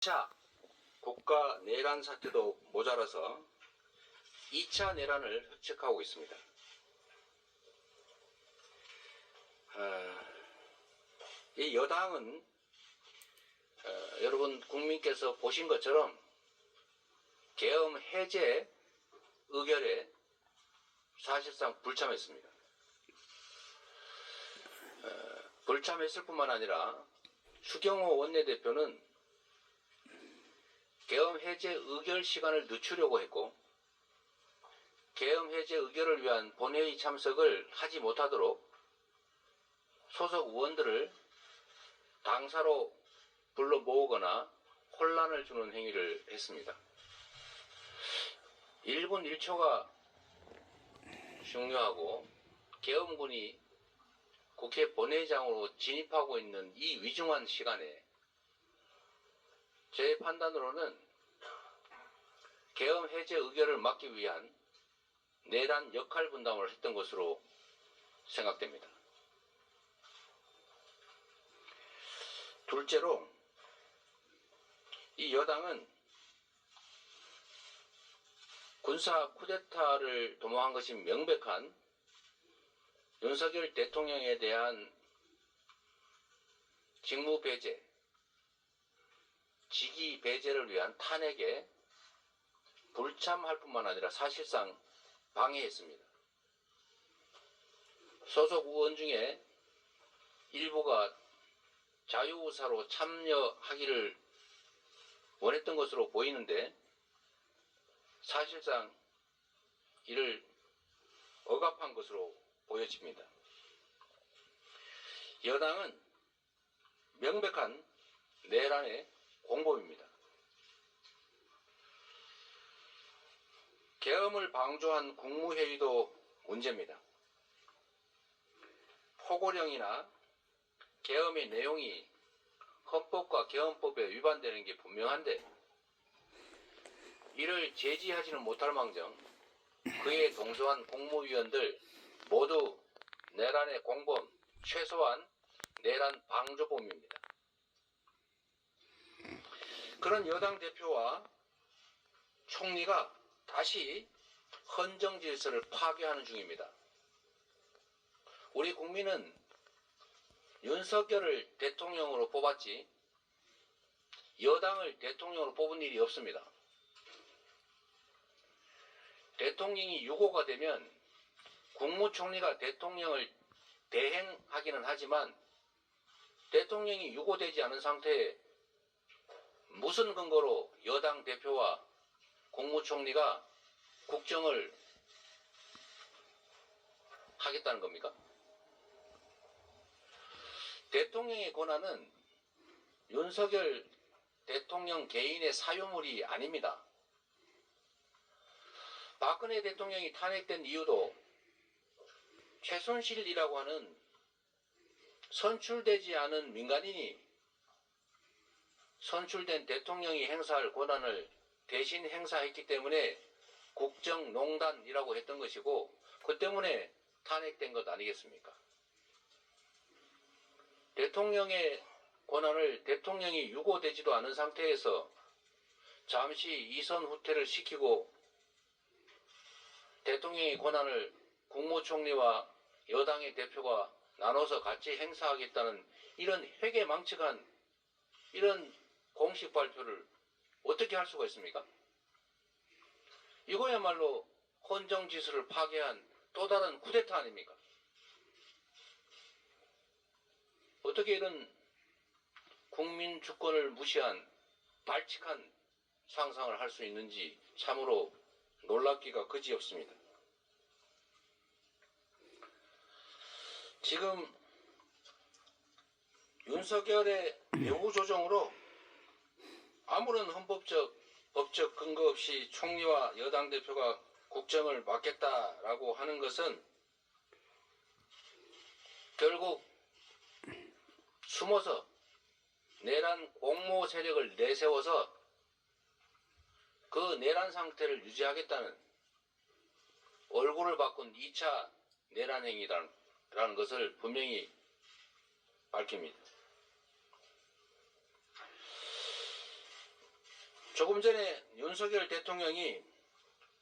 1차 국가 내란 사태도 모자라서 2차 내란을 획책하고 있습니다. 이 여당은 여러분 국민께서 보신 것처럼 계엄 해제 의결에 사실상 불참했습니다. 불참했을 뿐만 아니라 추경호 원내대표는 계엄 해제 의결 시간을 늦추려고 했고, 계엄 해제 의결을 위한 본회의 참석을 하지 못하도록 소속 의원들을 당사로 불러 모으거나 혼란을 주는 행위를 했습니다. 1분 1초가 중요하고 계엄군이 국회 본회의장으로 진입하고 있는 이 위중한 시간에 제 판단으로는 계엄 해제 의결을 막기 위한 내란 역할 분담을 했던 것으로 생각됩니다. 둘째로, 이 여당은 군사 쿠데타를 도모한 것이 명백한 윤석열 대통령에 대한 직무 배제, 직위 배제를 위한 탄핵에 불참할 뿐만 아니라 사실상 방해했습니다. 소속 의원 중에 일부가 자유의사로 참여하기를 원했던 것으로 보이는데 사실상 이를 억압한 것으로 보여집니다. 여당은 명백한 내란의 공범입니다. 계엄을 방조한 국무회의도 문제입니다. 포고령이나 계엄의 내용이 헌법과 계엄법에 위반되는 게 분명한데 이를 제지하지는 못할 망정 그에 동조한 국무위원들 모두 내란의 공범, 최소한 내란 방조범입니다. 그런 여당 대표와 총리가 다시 헌정 질서를 파괴하는 중입니다. 우리 국민은 윤석열을 대통령으로 뽑았지 여당을 대통령으로 뽑은 일이 없습니다. 대통령이 유고가 되면 국무총리가 대통령을 대행하기는 하지만 대통령이 유고되지 않은 상태에 무슨 근거로 여당 대표와 국무총리가 국정을 하겠다는 겁니까? 대통령의 권한은 윤석열 대통령 개인의 사유물이 아닙니다. 박근혜 대통령이 탄핵된 이유도 최순실이라고 하는 선출되지 않은 민간인이 선출된 대통령이 행사할 권한을 대신 행사했기 때문에 국정농단이라고 했던 것이고 그 때문에 탄핵된 것 아니겠습니까? 대통령의 권한을 대통령이 유고되지도 않은 상태에서 잠시 이선 후퇴를 시키고 대통령의 권한을 국무총리와 여당의 대표가 나눠서 같이 행사하겠다는 이런 회계망측한 이런 공식 발표를 어떻게 할 수가 있습니까? 이거야말로 헌정지수를 파괴한 또 다른 쿠데타 아닙니까? 어떻게 이런 국민 주권을 무시한 발칙한 상상을 할 수 있는지 참으로 놀랍기가 그지없습니다. 지금 윤석열의 내부 조정으로 아무런 헌법적, 법적 근거 없이 총리와 여당 대표가 국정을 맡겠다라고 하는 것은 결국 숨어서 내란 공모 세력을 내세워서 그 내란 상태를 유지하겠다는 얼굴을 바꾼 2차 내란 행위라는 것을 분명히 밝힙니다. 조금 전에 윤석열 대통령이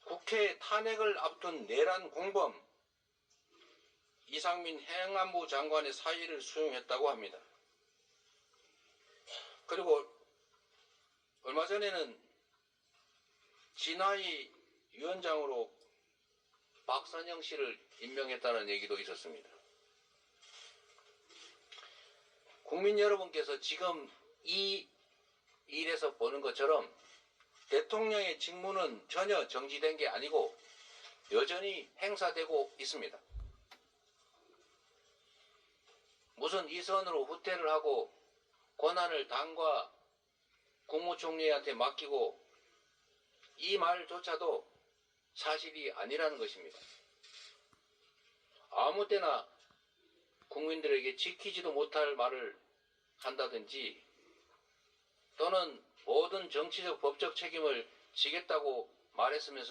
국회 탄핵을 앞둔 내란 공범 이상민 행안부 장관의 사의를 수용했다고 합니다. 그리고 얼마 전에는 진화위 위원장으로 박선영 씨를 임명했다는 얘기도 있었습니다. 국민 여러분께서 지금 이 일에서 보는 것처럼 대통령의 직무는 전혀 정지된 게 아니고 여전히 행사되고 있습니다. 무슨 이선으로 후퇴를 하고 권한을 당과 국무총리한테 맡기고 이 말조차도 사실이 아니라는 것입니다. 아무 때나 국민들에게 지키지도 못할 말을 한다든지 또는 모든 정치적 법적 책임을 지겠다고 말했으면서